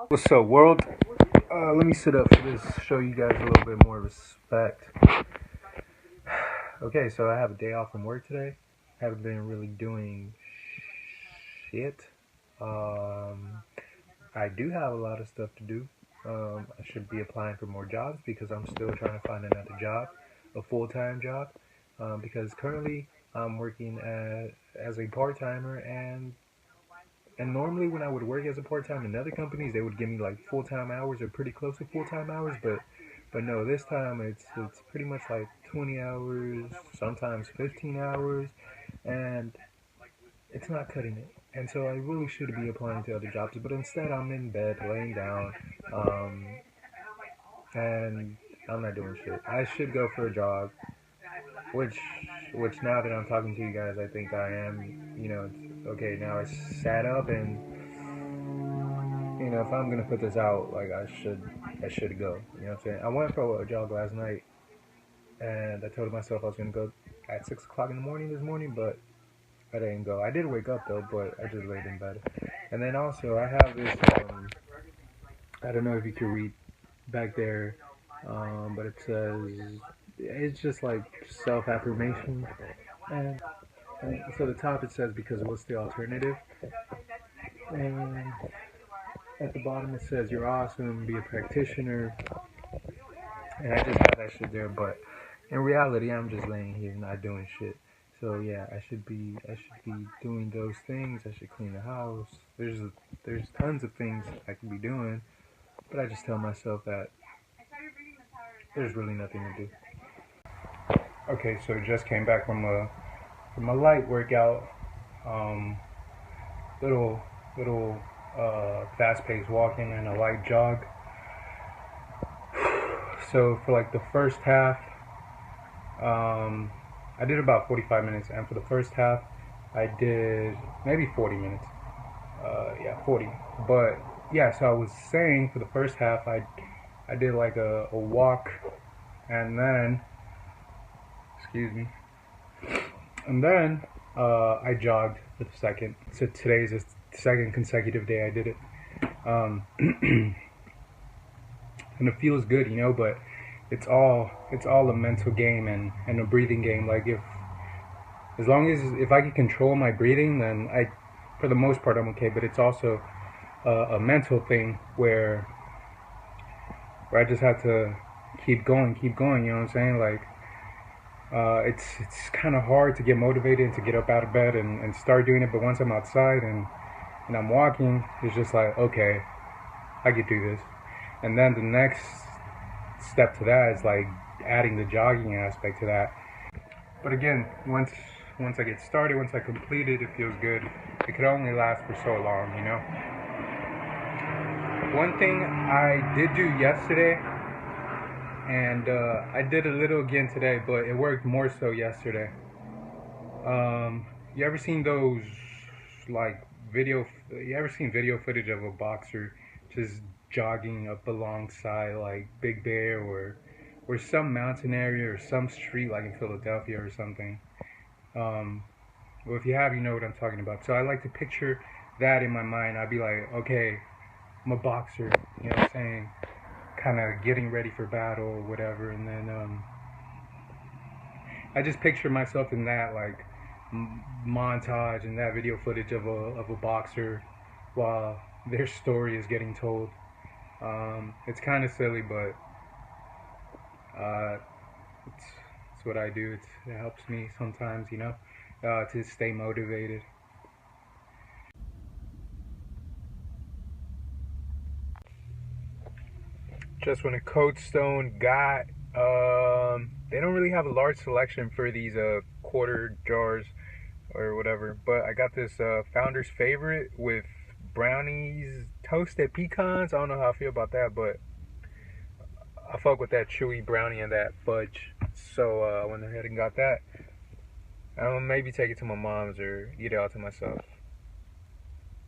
What's up, world? Let me sit up for this, show you guys a little bit more respect. Okay, so I have a day off from work today. Haven't been really doing shit. I do have a lot of stuff to do. I should be applying for more jobs because I'm still trying to find another job, a full-time job. Because currently I'm working as a part-timer, and normally when I would work as a part-time in other companies, they would give me like full-time hours or pretty close to full-time hours, but no, this time it's pretty much like 20 hours, sometimes 15 hours, and it's not cutting it. And so I really should be applying to other jobs, but instead I'm in bed laying down, and I'm not doing shit. I should go for a jog, which now that I'm talking to you guys, I think I am. It's okay. Now I sat up, and if I'm gonna put this out, like I should go. You know what I'm saying? I went for a jog last night, and I told myself I was gonna go at 6 o'clock in the morning this morning, but I didn't go. I did wake up though, but I just laid in bed. And then also I have this. I don't know if you can read back there, but it says it's just like self-affirmation, and, and so the top it says, because what's the alternative? And at the bottom it says you're awesome, be a practitioner, and I just have that shit there. But in reality, I'm just laying here not doing shit. So yeah, I should be doing those things. I should clean the house. There's tons of things I could be doing, but I just tell myself that there's really nothing to do. Okay, so just came back from a light workout, little fast-paced walking and a light jog. So for like the first half, I did about 45 minutes, and for the first half, I did maybe 40 minutes. 40. But yeah, so I was saying for the first half, I did like a walk, and then, excuse me, and then I jogged for the second. So today's the second consecutive day I did it. And it feels good, but it's all a mental game and a breathing game. Like if I can control my breathing, then for the most part I'm okay. But it's also a mental thing where I just have to keep going. You know what I'm saying? Like it's kind of hard to get motivated and to get up out of bed and start doing it. But once I'm outside and I'm walking, it's just like, okay, I could do this. And then the next step to that is like adding the jogging aspect to that. But again, once I get started, once I complete it, it feels good. It could only last for so long, One thing I did do yesterday, and I did a little again today, but it worked more so yesterday. You ever seen those video footage of a boxer just jogging up alongside like Big Bear or some mountain area or some street like in Philadelphia or something? Well, if you have, you know what I'm talking about. So I like to picture that in my mind. I'd be like, okay, I'm a boxer, you know what I'm saying? Kind of getting ready for battle or whatever, and then I just picture myself in that like montage and that video footage of a boxer while their story is getting told. It's kind of silly, but it's what I do. It helps me sometimes, to stay motivated. Just when a Cold Stone got, they don't really have a large selection for these quarter jars or whatever, but I got this Founder's Favorite with brownies, toasted pecans. I don't know how I feel about that, but I fuck with that chewy brownie and that fudge. So I went ahead and got that. I'll maybe take it to my mom's or eat it out to myself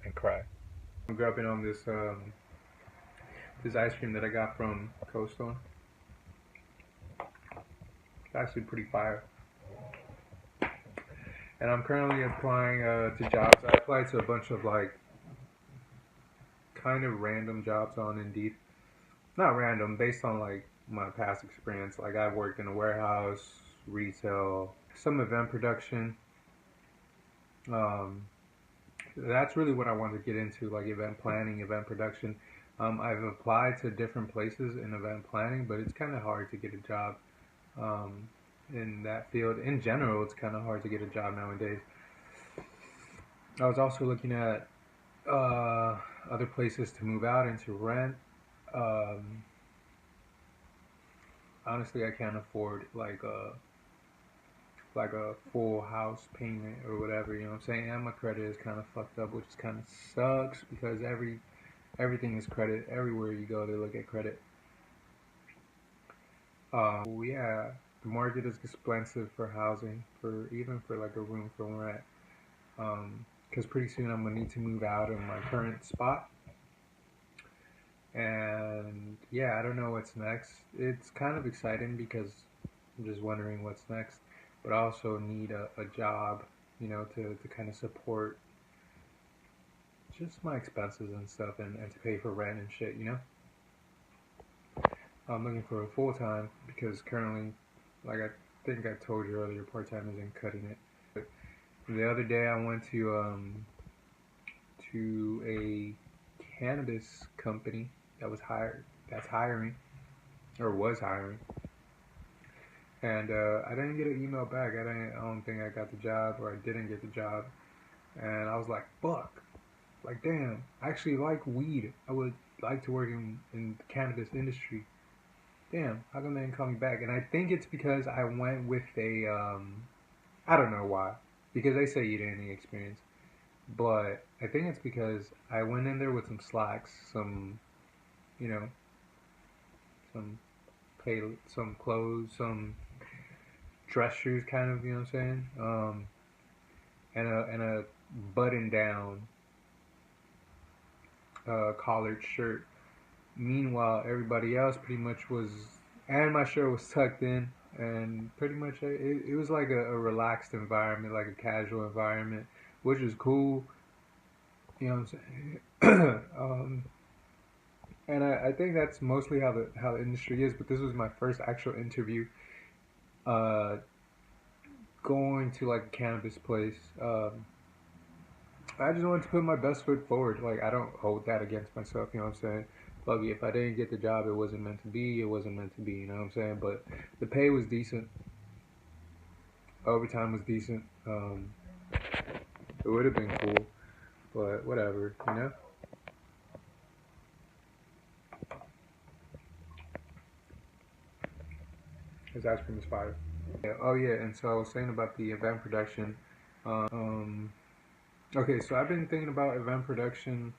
and cry. I'm grabbing on this this ice cream that I got from Cold Stone. It's actually pretty fire. And I'm currently applying to jobs. I applied to a bunch of like kind of random jobs on Indeed. Not random, based on like my past experience. Like I've worked in a warehouse, retail, some event production. Um, that's really what I want to get into, like event planning, event production. I've applied to different places in event planning, but it's kind of hard to get a job um, in that field. In general, it's kind of hard to get a job nowadays. I was also looking at uh, other places to move out and to rent. Um, Honestly, I can't afford like a full house payment or whatever. You know what I'm saying? And my credit is kind of fucked up, which kind of sucks because everything is credit. Everywhere you go, they look at credit. Yeah, the market is expensive for housing, for even for like a room for rent. Because pretty soon I'm gonna need to move out of my current spot. And yeah, I don't know what's next. It's kind of exciting because I'm just wondering what's next. But I also need a job, to kind of support just my expenses and stuff and to pay for rent and shit. I'm looking for a full time because currently, like I think I told you earlier, part time isn't cutting it. But the other day I went to a cannabis company that's hiring or was hiring, and I didn't get an email back. I don't think I got the job or I didn't get the job, and I was like, fuck, like damn, I actually like weed. I would like to work in the cannabis industry. Damn, how come they didn't call me back? And I think it's because I went with I don't know why, because they say you didn't need experience, but I think it's because I went in there with some slacks, you know, some some clothes, some dress shoes, kind of, you know what I'm saying, and a button down collared shirt. Meanwhile, everybody else pretty much was, and my shirt was tucked in, and pretty much it was like a relaxed environment, like a casual environment, which is cool. You know what I'm saying? And I think that's mostly how the industry is. But this was my first actual interview, uh, going to like a cannabis place. I just wanted to put my best foot forward. Like I don't hold that against myself. You know what I'm saying? Fuck it, if I didn't get the job, it wasn't meant to be. It wasn't meant to be. You know what I'm saying? But the pay was decent. Overtime was decent. It would have been cool, but whatever. His ice cream is fire. Yeah. Oh yeah. And so I was saying about the event production. Um, okay, so I've been thinking about event production,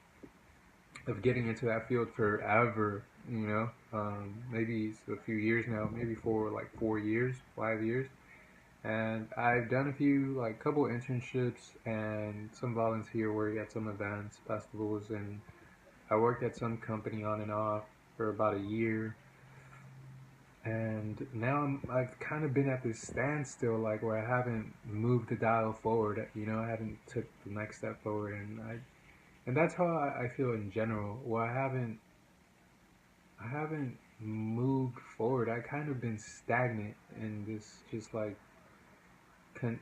of getting into that field forever. Maybe it's a few years now, maybe for like 4 years, 5 years. And I've done a few, like, couple internships and some volunteer work at some events, festivals, and I worked at some company on and off for about a year. And now I've kind of been at this standstill, like where I haven't moved the dial forward. I haven't took the next step forward, and that's how I feel in general. Well, I haven't moved forward. I kind of been stagnant in this just like con-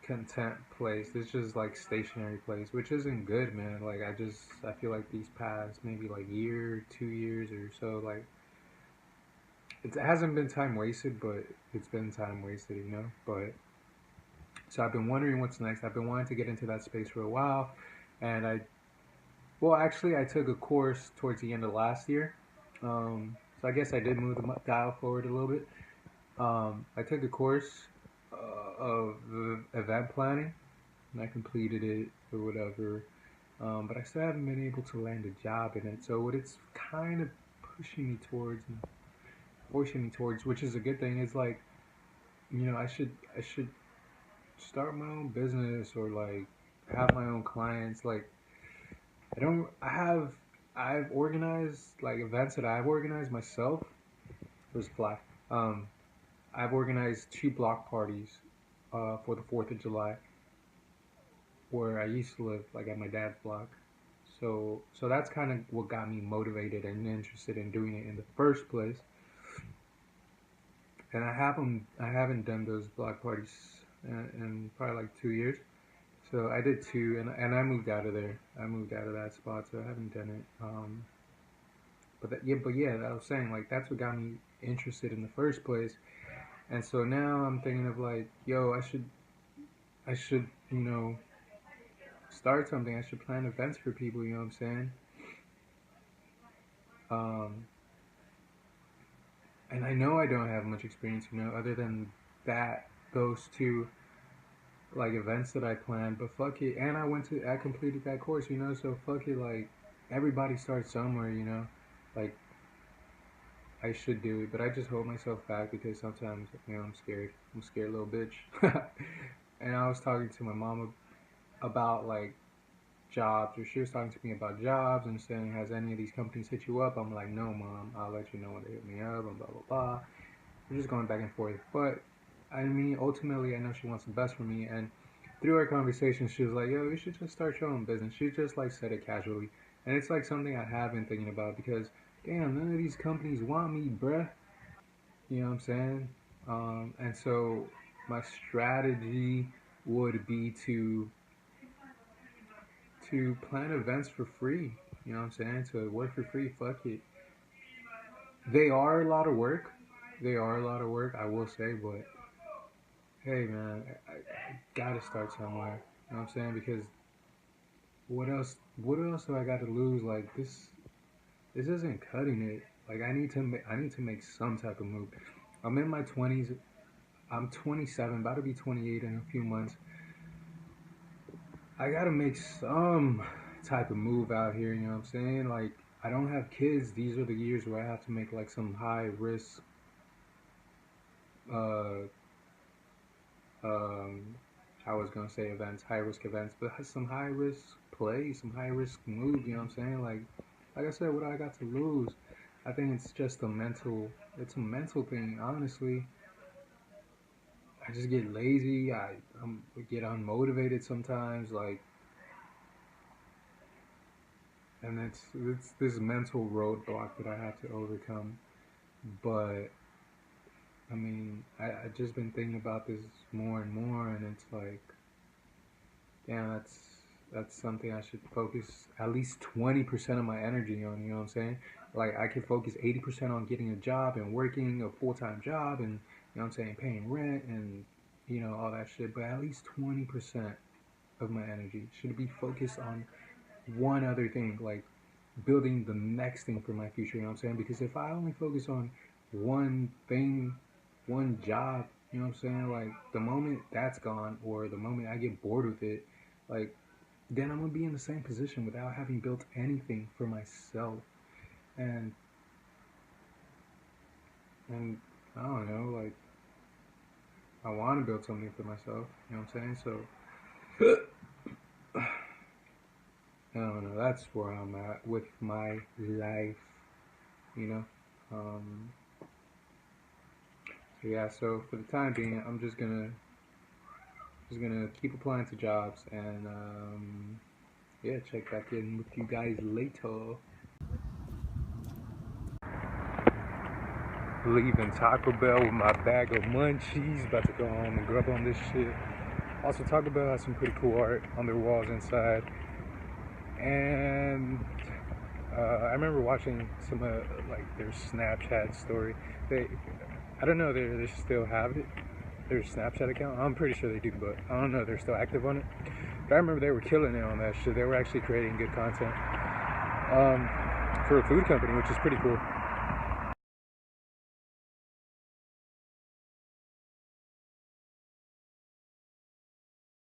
content place. This just like stationary place, which isn't good, man. Like I feel like these past maybe like year, 2 years or so, like it hasn't been time wasted, but it's been time wasted. But so I've been wondering what's next. I've been wanting to get into that space for a while, and well, actually, I took a course towards the end of last year. So I guess I did move the dial forward a little bit. I took a course of event planning, and I completed it or whatever. But I still haven't been able to land a job in it. So what it's kind of pushing me towards, and forcing me towards, which is a good thing, is like, I should start my own business or like have my own clients. Like I don't, I have, I've organized like events that I've organized myself. It was fly. Um, I've organized two block parties for the 4th of July where I used to live, like at my dad's block. So that's kind of what got me motivated and interested in doing it in the first place. And I haven't done those block parties in probably like 2 years. So I did two, and I moved out of there. I moved out of that spot, so I haven't done it. But yeah, I was saying like that's what got me interested in the first place. And so now I'm thinking of like, yo, I should, start something. I should plan events for people. You know what I'm saying? Um, and I know I don't have much experience, other than those two like events that I planned. But fuck it, and I completed that course, So fuck it, like everybody starts somewhere, Like I should do it, but I just hold myself back because sometimes, I'm scared. I'm a scared little bitch. And I was talking to my mom about like jobs, or she was talking to me about jobs and saying, has any of these companies hit you up? I'm like, no, mom, I'll let you know when they hit me up, and blah, blah, blah. We're just going back and forth. But, I mean, ultimately, I know she wants the best for me, and through our conversation, she was like, yo, you should just start your own business. She just, like, said it casually. And it's, like, something I have been thinking about because, damn, none of these companies want me, bruh. You know what I'm saying? And so my strategy would be to plan events for free. You know what I'm saying? To work for free, fuck it. They are a lot of work. They are a lot of work, I will say, but hey, man, I gotta start somewhere. You know what I'm saying? Because what else? What else do I got to lose? Like this isn't cutting it. Like I need to make some type of move. I'm in my 20s. I'm 27, about to be 28 in a few months. I gotta make some type of move out here, you know what I'm saying? Like, I don't have kids. These are the years where I have to make like some high risk, uh, um, I was gonna say events, high risk events, but some high risk play, some high risk move, you know what I'm saying? Like I said, what I got to lose? I think it's just it's a mental thing, honestly. I just get lazy. I get unmotivated sometimes, like, and it's this mental roadblock that I have to overcome. But I mean, I just been thinking about this more and more, and it's like, damn, that's something I should focus at least 20% of my energy on. You know what I'm saying? Like I could focus 80% on getting a job and working a full-time job, and you know what I'm saying, paying rent and all that shit. But at least 20% of my energy should be focused on one other thing, like building the next thing for my future, you know what I'm saying? Because if I only focus on one thing, one job, you know what I'm saying? Like the moment that's gone or the moment I get bored with it, like then I'm gonna be in the same position without having built anything for myself. And and I don't know, like I wanna build something for myself, you know what I'm saying? So I don't know, that's where I'm at with my life, you know? Um, so yeah, so for the time being, I'm just gonna keep applying to jobs and yeah, check back in with you guys later. Leaving Taco Bell with my bag of munchies, about to go home and grub on this shit. Also, Taco Bell has some pretty cool art on their walls inside, and I remember watching some like their Snapchat story. I don't know, they still have it, their Snapchat account. I'm pretty sure they do, but I don't know, they're still active on it. But I remember they were killing it on that shit. They were actually creating good content for a food company, which is pretty cool.